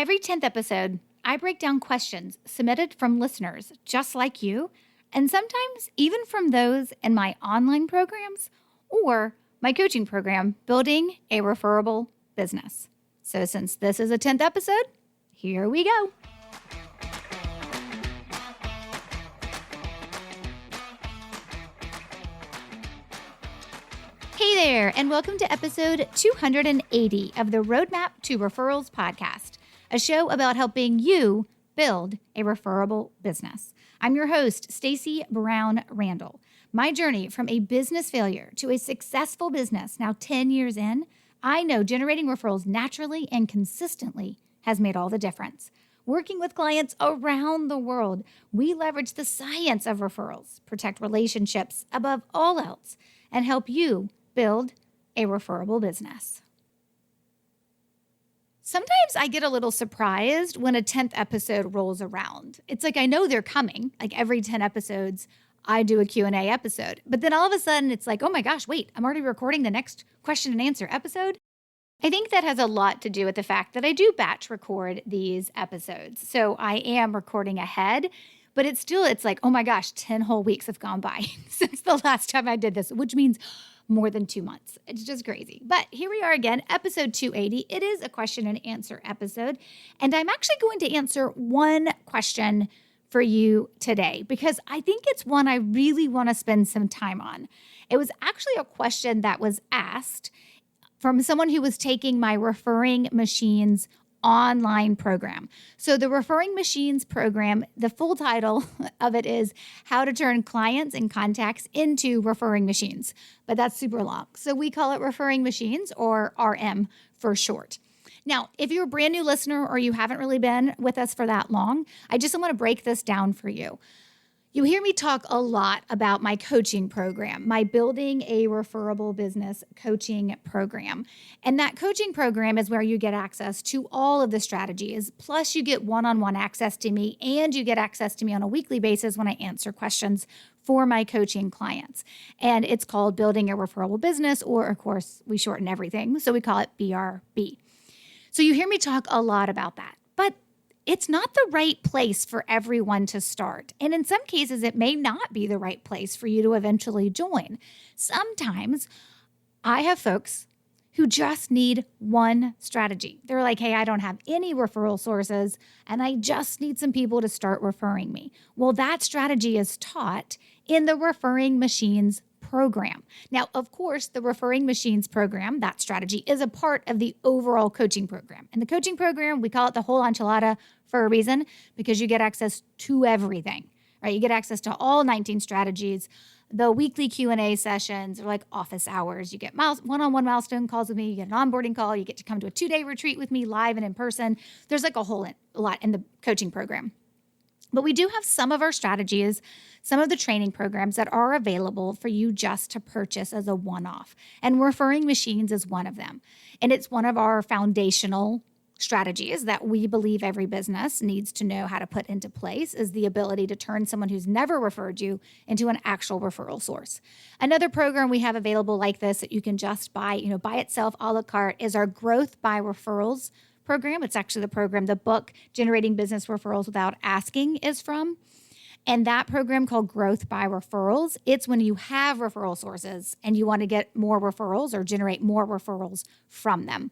Every 10th episode, I break down questions submitted from listeners just like you, and sometimes even from those in my online programs or my coaching program, Building a Referable Business. So since this is a 10th episode, here we go. Hey there, and welcome to episode 280 of the Roadmap to Referrals podcast, a show about helping you build a referable business. I'm your host, Stacey Brown Randall. My journey from a business failure to a successful business now 10 years in, I know generating referrals naturally and consistently has made all the difference. Working with clients around the world, we leverage the science of referrals, protect relationships above all else, and help you build a referable business. Sometimes I get a little surprised when a 10th episode rolls around. It's like I know they're coming. Like every 10 episodes, I do a Q&A episode. But then all of a sudden, it's like, oh my gosh, wait, I'm already recording the next question and answer episode. I think that has a lot to do with the fact that I do batch record these episodes. So I am recording ahead, but it's like, oh my gosh, 10 whole weeks have gone by since the last time I did this, which means more than 2 months. It's just crazy. But here we are again, episode 280. It is a question and answer episode. And I'm actually going to answer one question for you today because I think it's one I really want to spend some time on. It was actually a question that was asked from someone who was taking my Referring Machines online program. So the Referring Machines program, the full title of it is How to Turn Clients and Contacts into Referring Machines, but that's super long. So we call it Referring Machines, or RM for short. Now, if you're a brand new listener or you haven't really been with us for that long, I just want to break this down for you. You hear me talk a lot about my coaching program, my Building a Referable Business coaching program. And that coaching program is where you get access to all of the strategies, plus you get one-on-one access to me, and you get access to me on a weekly basis when I answer questions for my coaching clients. And it's called Building a Referable Business, or of course, we shorten everything, so we call it BRB. So you hear me talk a lot about that. But it's not the right place for everyone to start. And in some cases, it may not be the right place for you to eventually join. Sometimes I have folks who just need one strategy. They're like, hey, I don't have any referral sources, and I just need some people to start referring me. Well, that strategy is taught in the Referring Machines program. Now, of course, the Referring Machines program, that strategy, is a part of the overall coaching program. And the coaching program, we call it the whole enchilada for a reason, because you get access to everything, right? You get access to all 19 strategies. The weekly Q&A sessions are like office hours. You get one-on-one milestone calls with me. You get an onboarding call. You get to come to a 2-day retreat with me live and in person. There's like a lot in the coaching program. But we do have some of our strategies, some of the training programs that are available for you just to purchase as a one-off. And Referring Machines is one of them. And it's one of our foundational strategies that we believe every business needs to know how to put into place, is the ability to turn someone who's never referred you into an actual referral source. Another program we have available like this that you can just buy, by itself a la carte, is our Growth by Referrals program. It's actually the program the book Generating Business Referrals Without Asking is from. And that program called Growth by Referrals, it's when you have referral sources and you want to get more referrals or generate more referrals from them.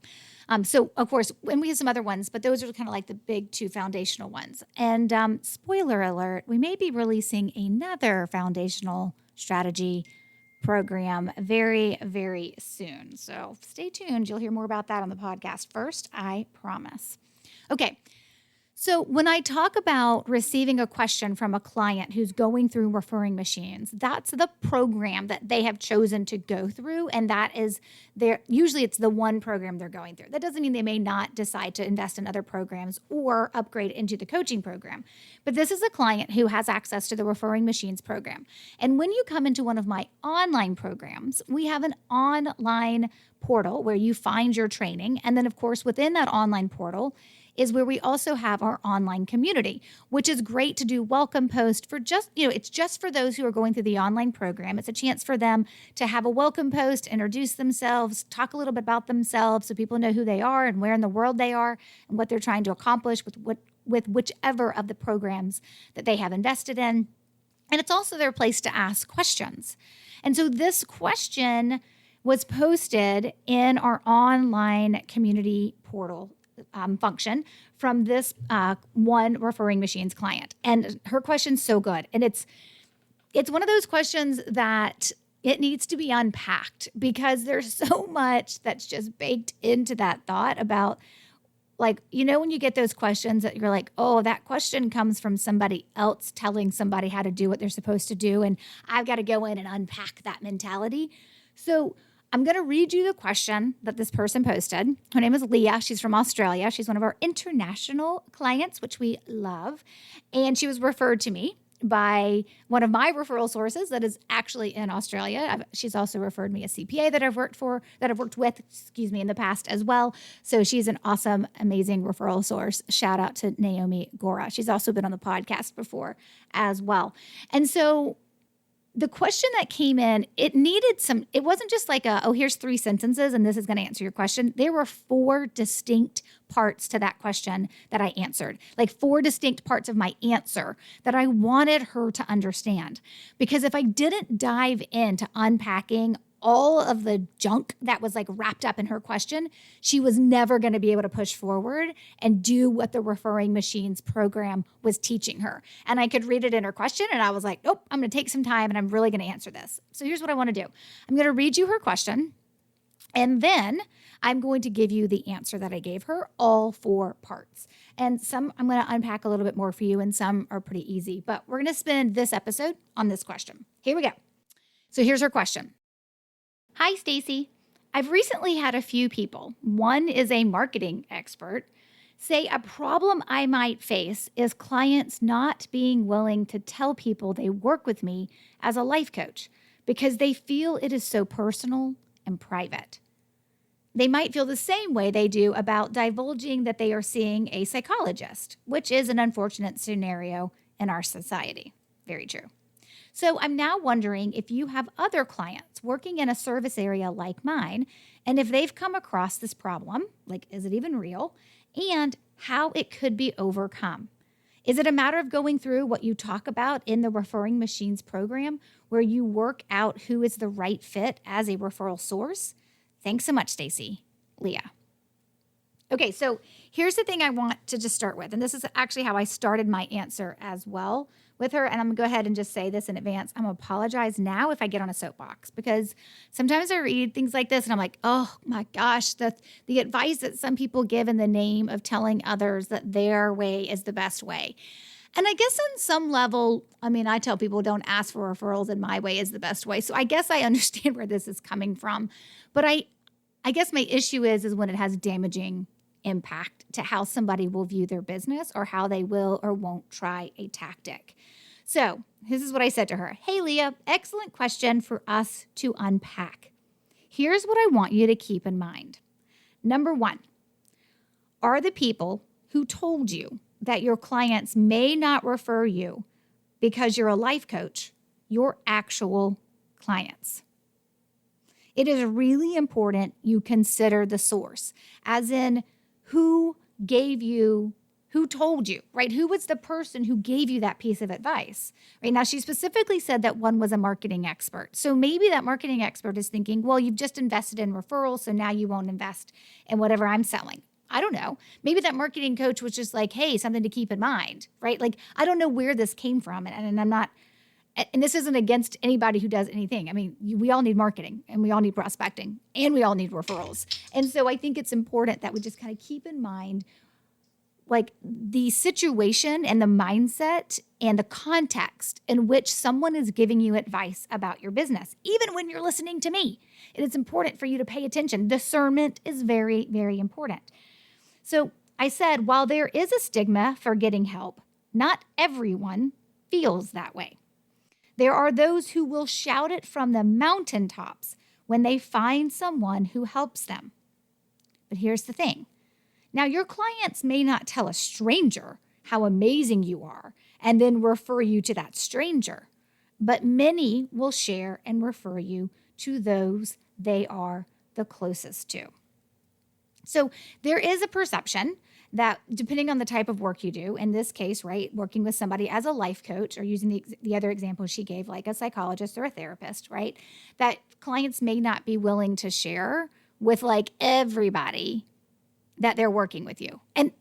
So, of course, and we have some other ones, but those are kind of like the big two foundational ones. And spoiler alert, we may be releasing another foundational strategy program very, very soon. So stay tuned. You'll hear more about that on the podcast first, I promise. Okay. So when I talk about receiving a question from a client who's going through Referring Machines, that's the program that they have chosen to go through. And that is usually it's the one program they're going through. That doesn't mean they may not decide to invest in other programs or upgrade into the coaching program. But this is a client who has access to the Referring Machines program. And when you come into one of my online programs, we have an online portal where you find your training. And then, of course, within that online portal is where we also have our online community, which is great to do welcome post for just, it's just for those who are going through the online program. It's a chance for them to have a welcome post, introduce themselves, talk a little bit about themselves so people know who they are and where in the world they are and what they're trying to accomplish with whichever of the programs that they have invested in. And it's also their place to ask questions. And so this question was posted in our online community portal function from this one Referring Machines client. And her question's so good. And it's one of those questions that it needs to be unpacked because there's so much that's just baked into that thought about, like, when you get those questions that you're like, oh, that question comes from somebody else telling somebody how to do what they're supposed to do. And I've got to go in and unpack that mentality. So I'm going to read you the question that this person posted. Her name is Leah. She's from Australia. She's one of our international clients, which we love. And she was referred to me by one of my referral sources that is actually in Australia. She's also referred me a CPA that I've worked with, in the past as well. So she's an awesome, amazing referral source. Shout out to Naomi Gora. She's also been on the podcast before as well. And so the question that came in, it wasn't just like here's 3 sentences and this is going to answer your question. There were 4 distinct parts to that question that I answered, like 4 distinct parts of my answer that I wanted her to understand. Because if I didn't dive into unpacking all of the junk that was like wrapped up in her question, she was never going to be able to push forward and do what the Referring Machines program was teaching her. And I could read it in her question and I was like, nope, I'm going to take some time and I'm really going to answer this. So here's what I want to do. I'm going to read you her question and then I'm going to give you the answer that I gave her, all 4 parts. And some I'm going to unpack a little bit more for you and some are pretty easy, but we're going to spend this episode on this question. Here we go. So here's her question. Hi, Stacy. I've recently had a few people, one is a marketing expert, say a problem I might face is clients not being willing to tell people they work with me as a life coach because they feel it is so personal and private. They might feel the same way they do about divulging that they are seeing a psychologist, which is an unfortunate scenario in our society. Very true. So I'm now wondering if you have other clients working in a service area like mine, and if they've come across this problem, like is it even real, and how it could be overcome. Is it a matter of going through what you talk about in the Referring Machines program, where you work out who is the right fit as a referral source? Thanks so much, Stacy. Leah. Okay, so here's the thing I want to just start with, and this is actually how I started my answer as well with her, and I'm going to go ahead and just say this in advance. I'm going to apologize now if I get on a soapbox, because sometimes I read things like this and I'm like, oh my gosh, the advice that some people give in the name of telling others that their way is the best way. And I guess on some level, I tell people don't ask for referrals and my way is the best way. So I guess I understand where this is coming from. But I guess my issue is when it has damaging impact to how somebody will view their business or how they will or won't try a tactic. So this is what I said to her. Hey, Leah, excellent question for us to unpack. Here's what I want you to keep in mind. Number 1, are the people who told you that your clients may not refer you because you're a life coach your actual clients? It is really important you consider the source, as in who told you, right? Who was the person who gave you that piece of advice, right? Now, she specifically said that one was a marketing expert. So maybe that marketing expert is thinking, well, you've just invested in referrals, so now you won't invest in whatever I'm selling. I don't know. Maybe that marketing coach was just like, hey, something to keep in mind, right? Like, I don't know where this came from, and I'm not, and this isn't against anybody who does anything. We all need marketing and we all need prospecting and we all need referrals. And so I think it's important that we just kind of keep in mind like the situation and the mindset and the context in which someone is giving you advice about your business. Even when you're listening to me, it is important for you to pay attention. Discernment is very, very important. So I said, while there is a stigma for getting help, not everyone feels that way. There are those who will shout it from the mountaintops when they find someone who helps them. But here's the thing. Now, your clients may not tell a stranger how amazing you are and then refer you to that stranger, but many will share and refer you to those they are the closest to. So there is a perception that depending on the type of work you do, in this case, right, working with somebody as a life coach or using the other example she gave, like a psychologist or a therapist, right, that clients may not be willing to share with like everybody that they're working with you. And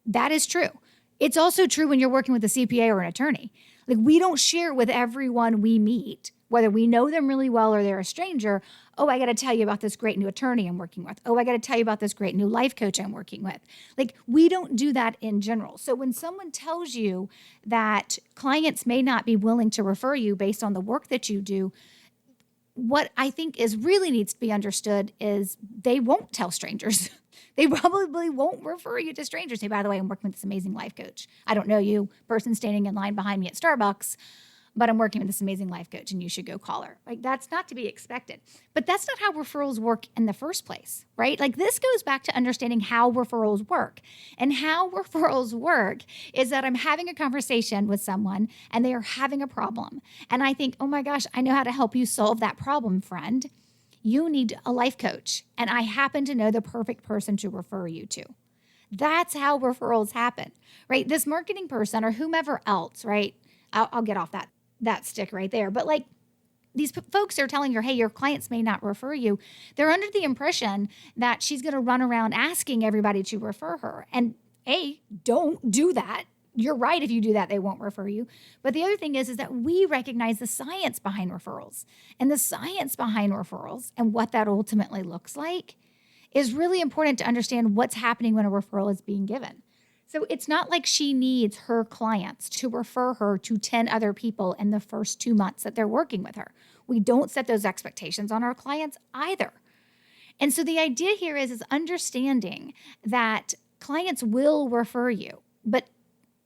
that is true. It's also true when you're working with a CPA or an attorney. Like we don't share with everyone we meet, whether we know them really well or they're a stranger. Oh, I got to tell you about this great new attorney I'm working with. Oh, I got to tell you about this great new life coach I'm working with. Like we don't do that in general. So when someone tells you that clients may not be willing to refer you based on the work that you do, what I think is really needs to be understood is they won't tell strangers. They probably won't refer you to strangers. Say, by the way, I'm working with this amazing life coach. I don't know you, person standing in line behind me at Starbucks, but I'm working with this amazing life coach and you should go call her. Like that's not to be expected. But that's not how referrals work in the first place, right? Like this goes back to understanding how referrals work. And how referrals work is that I'm having a conversation with someone and they are having a problem. And I think, oh my gosh, I know how to help you solve that problem, friend. You need a life coach, and I happen to know the perfect person to refer you to. That's how referrals happen, right? This marketing person or whomever else, right? I'll get off that stick right there. But like these folks are telling her, hey, your clients may not refer you. They're under the impression that she's going to run around asking everybody to refer her. And don't do that. You're right. If you do that, they won't refer you. But the other thing is that we recognize the science behind referrals, and the science behind referrals and what that ultimately looks like is really important to understand what's happening when a referral is being given. So it's not like she needs her clients to refer her to 10 other people in the first 2 months that they're working with her. We don't set those expectations on our clients either. And so the idea here is understanding that clients will refer you, but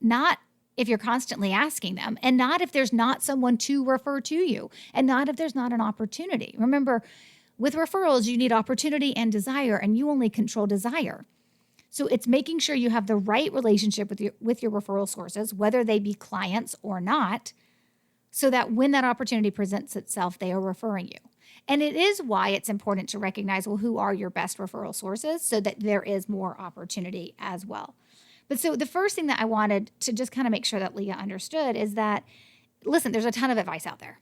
not if you're constantly asking them, and not if there's not someone to refer to you, and not if there's not an opportunity. Remember, with referrals, you need opportunity and desire, and you only control desire. So it's making sure you have the right relationship with your referral sources, whether they be clients or not, so that when that opportunity presents itself, they are referring you. And it is why it's important to recognize, well, who are your best referral sources so that there is more opportunity as well. But so the first thing that I wanted to just kind of make sure that Leah understood is that, listen, there's a ton of advice out there.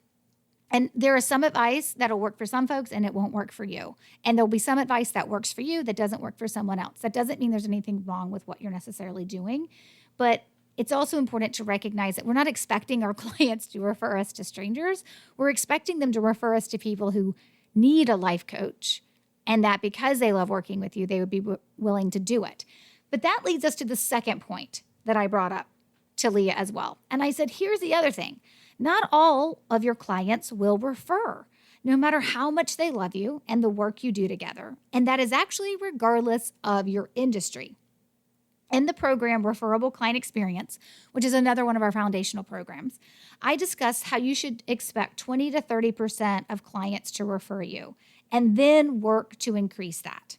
And there is some advice that'll work for some folks and it won't work for you. And there'll be some advice that works for you that doesn't work for someone else. That doesn't mean there's anything wrong with what you're necessarily doing. But it's also important to recognize that we're not expecting our clients to refer us to strangers. We're expecting them to refer us to people who need a life coach, and that because they love working with you, they would be willing to do it. But that leads us to the second point that I brought up to Leah as well. And I said, here's the other thing. Not all of your clients will refer, no matter how much they love you and the work you do together. And that is actually regardless of your industry. In the program Referable Client Experience, which is another one of our foundational programs, I discuss how you should expect 20 to 30% of clients to refer you and then work to increase that.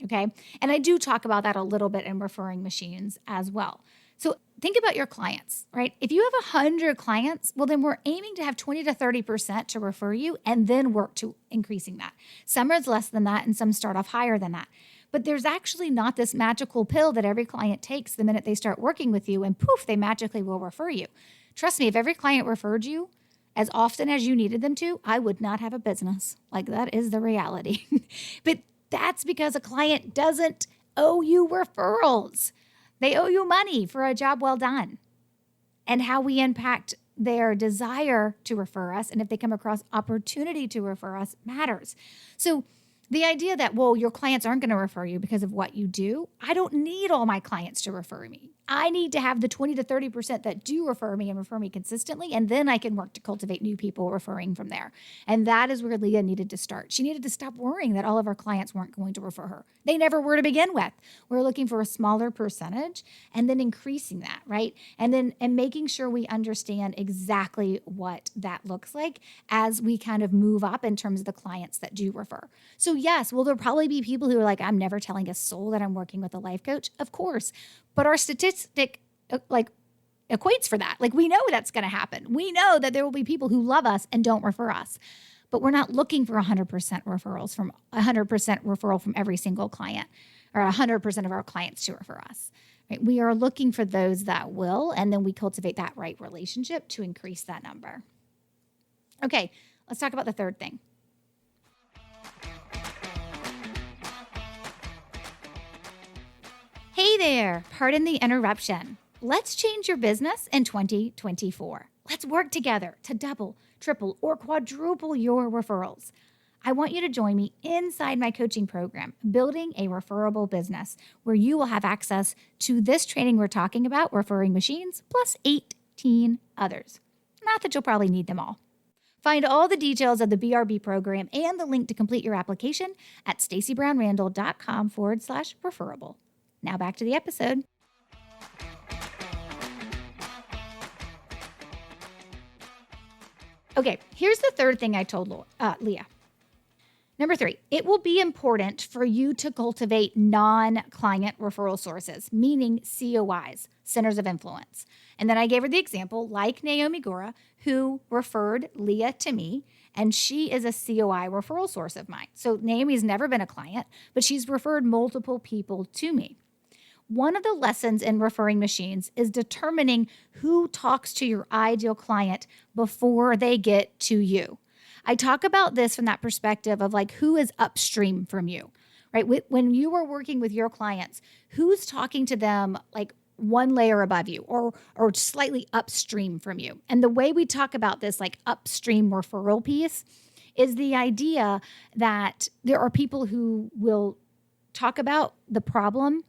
Okay. And I do talk about that a little bit in Referring Machines as well. So think about your clients, right? If you have 100 clients, well, then we're aiming to have 20 to 30% to refer you and then work to increasing that. Some are less than that and some start off higher than that. But there's actually not this magical pill that every client takes the minute they start working with you and poof, they magically will refer you. Trust me, if every client referred you as often as you needed them to, I would not have a business. Like that is the reality. But that's because a client doesn't owe you referrals. They owe you money for a job well done. And how we impact their desire to refer us, and if they come across opportunity to refer us, matters. So the idea that, well, your clients aren't going to refer you because of what you do, I don't need all my clients to refer me. I need to have the 20 to 30% that do refer me and refer me consistently, and then I can work to cultivate new people referring from there. And that is where Leah needed to start. She needed to stop worrying that all of her clients weren't going to refer her. They never were to begin with. We're looking for a smaller percentage and then increasing that, right? And making sure we understand exactly what that looks like as we kind of move up in terms of the clients that do refer. So yes, will there probably be people who are like, I'm never telling a soul that I'm working with a life coach? Of course. But our statistic equates for that. Like, we know that's going to happen. We know that there will be people who love us and don't refer us. But we're not looking for 100% referrals from 100% referral from every single client or 100% of our clients to refer us. Right? We are looking for those that will, and then we cultivate that right relationship to increase that number. Okay, let's talk about the third thing. Hey there, pardon the interruption. Let's change your business in 2024. Let's work together to double, triple, or quadruple your referrals. I want you to join me inside my coaching program, Building a Referable Business, where you will have access to this training we're talking about, referring machines, plus 18 others. Not that you'll probably need them all. Find all the details of the BRB program and the link to complete your application at stacybrownrandall.com/referable. Now back to the episode. Okay, here's the third thing I told Leah. Number 3, it will be important for you to cultivate non-client referral sources, meaning COIs, centers of influence. And then I gave her the example, like Naomi Gora, who referred Leah to me, and she is a COI referral source of mine. So Naomi's never been a client, but she's referred multiple people to me. One of the lessons in referring machines is determining who talks to your ideal client before they get to you. I talk about this from that perspective of like who is upstream from you, right? When you are working with your clients, who's talking to them like one layer above you or slightly upstream from you? And the way we talk about this like upstream referral piece is the idea that there are people who will talk about the problem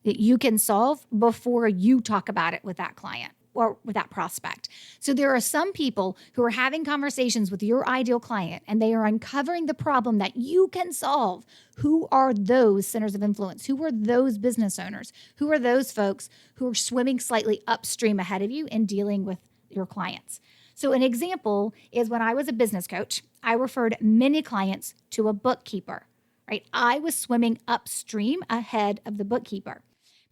that you can solve before you talk about it with that client or with that prospect. So there are some people who are having conversations with your ideal client and they are uncovering the problem that you can solve. Who are those centers of influence? Who are those business owners? Who are those folks who are swimming slightly upstream ahead of you in dealing with your clients? So an example is when I was a business coach, I referred many clients to a bookkeeper, right? I was swimming upstream ahead of the bookkeeper.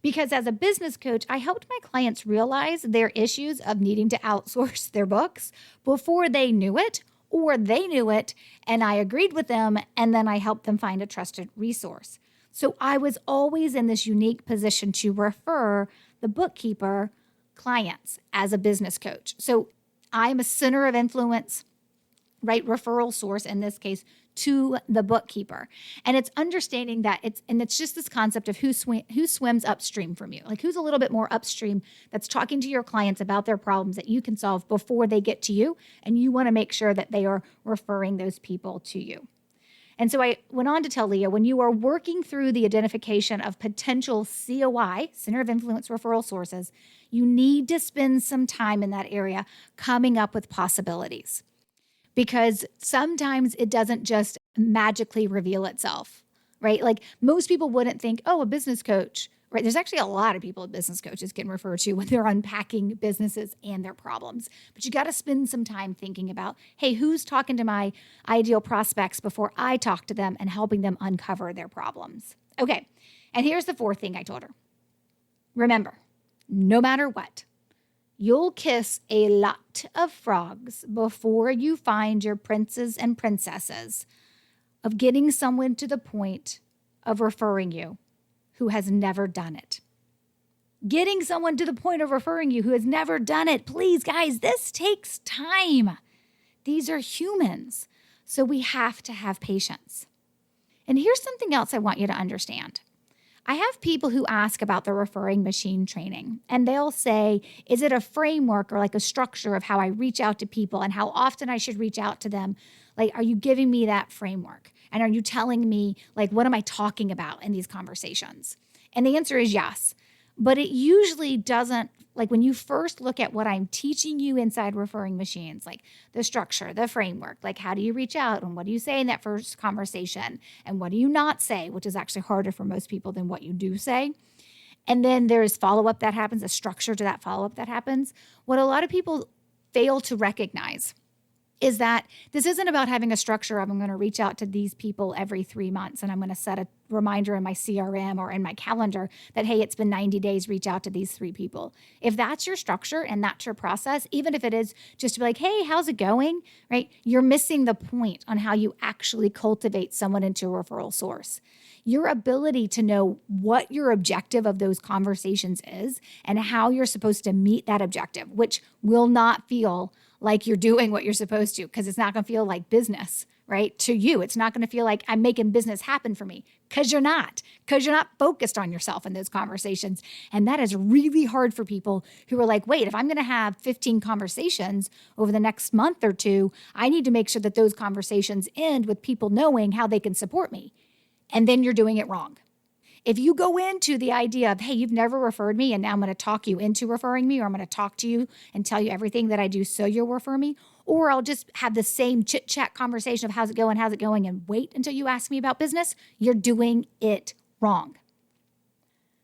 Because as a business coach, I helped my clients realize their issues of needing to outsource their books before they knew it, or they knew it, and I agreed with them, and then I helped them find a trusted resource. So I was always in this unique position to refer the bookkeeper clients as a business coach. So I'm a center of influence, right? Referral source in this case to the bookkeeper. And it's understanding that it's just this concept of who swims upstream from you, like who's a little bit more upstream that's talking to your clients about their problems that you can solve before they get to you. And you want to make sure that they are referring those people to you. And so I went on to tell Leah, when you are working through the identification of potential COI, center of influence referral sources, you need to spend some time in that area coming up with possibilities. Because sometimes it doesn't just magically reveal itself, right? Like most people wouldn't think, oh, a business coach, right? There's actually a lot of people business coaches can refer to when they're unpacking businesses and their problems. But you got to spend some time thinking about, hey, who's talking to my ideal prospects before I talk to them and helping them uncover their problems. Okay, and here's the fourth thing I told her. Remember, no matter what, you'll kiss a lot of frogs before you find your princes and princesses of getting someone to the point of referring you who has never done it. Getting someone to the point of referring you who has never done it. Please, guys, this takes time. These are humans, so we have to have patience. And here's something else I want you to understand. I have people who ask about the referring machine training, and they'll say, is it a framework or like a structure of how I reach out to people and how often I should reach out to them? Like, are you giving me that framework? And are you telling me, like, what am I talking about in these conversations? And the answer is yes. But it usually doesn't, like when you first look at what I'm teaching you inside Referring Machines, like the structure, the framework, like how do you reach out and what do you say in that first conversation and what do you not say, which is actually harder for most people than what you do say. And then there's follow-up that happens, a structure to that follow-up that happens. What a lot of people fail to recognize is that this isn't about having a structure of I'm going to reach out to these people every 3 months and I'm going to set a reminder in my CRM or in my calendar that, hey, it's been 90 days, reach out to these 3 people. If that's your structure and that's your process, even if it is just to be like, hey, how's it going, right? You're missing the point on how you actually cultivate someone into a referral source. Your ability to know what your objective of those conversations is and how you're supposed to meet that objective, which will not feel like you're doing what you're supposed to, because it's not going to feel like business, right? To you, it's not going to feel like I'm making business happen for me, because you're not focused on yourself in those conversations. And that is really hard for people who are like, wait, if I'm going to have 15 conversations over the next month or 2, I need to make sure that those conversations end with people knowing how they can support me. And then you're doing it wrong. If you go into the idea of, hey, you've never referred me and now I'm going to talk you into referring me, or I'm going to talk to you and tell you everything that I do so you'll refer me, or I'll just have the same chit-chat conversation of how's it going, and wait until you ask me about business, you're doing it wrong.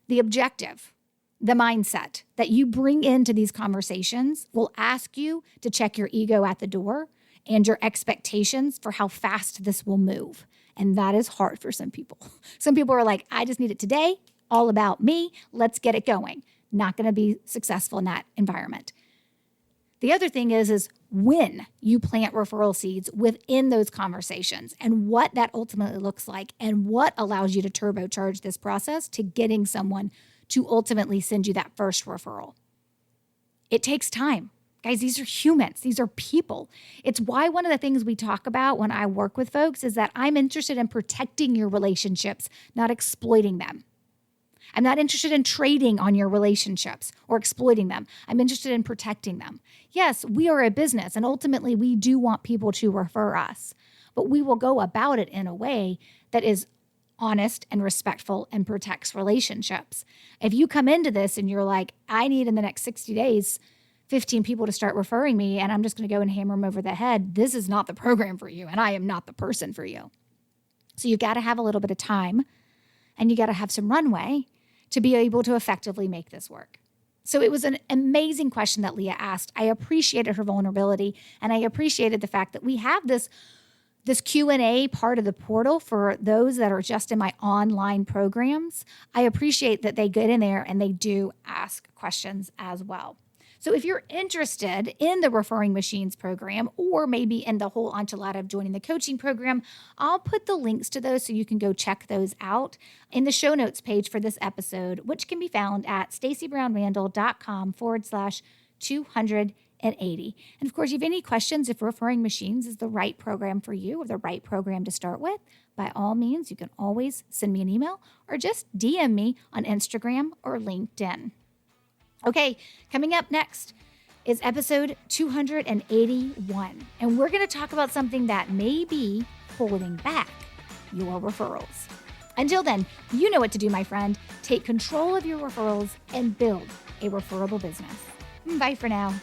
The objective, the mindset that you bring into these conversations will ask you to check your ego at the door and your expectations for how fast this will move. And that is hard for some people. Some people are like, I just need it today, all about me, let's get it going. Not going to be successful in that environment. The other thing is when you plant referral seeds within those conversations and what that ultimately looks like and what allows you to turbocharge this process to getting someone to ultimately send you that first referral. It takes time. Guys, these are humans. These are people. It's why one of the things we talk about when I work with folks is that I'm interested in protecting your relationships, not exploiting them. I'm not interested in trading on your relationships or exploiting them. I'm interested in protecting them. Yes, we are a business, and ultimately we do want people to refer us, but we will go about it in a way that is honest and respectful and protects relationships. If you come into this and you're like, I need in the next 60 days 15 people to start referring me, and I'm just going to go and hammer them over the head, this is not the program for you, and I am not the person for you. So you got to have a little bit of time, and you got to have some runway to be able to effectively make this work. So it was an amazing question that Leah asked. I appreciated her vulnerability, and I appreciated the fact that we have this Q&A part of the portal for those that are just in my online programs. I appreciate that they get in there and they do ask questions as well. So if you're interested in the Referring Machines program, or maybe in the whole enchilada of joining the coaching program, I'll put the links to those so you can go check those out in the show notes page for this episode, which can be found at stacybrownrandall.com/280. And of course, if you have any questions, if Referring Machines is the right program for you or the right program to start with, by all means, you can always send me an email or just DM me on Instagram or LinkedIn. Okay, coming up next is episode 281, and we're going to talk about something that may be holding back your referrals. Until then, you know what to do, my friend. Take control of your referrals and build a referable business. Bye for now.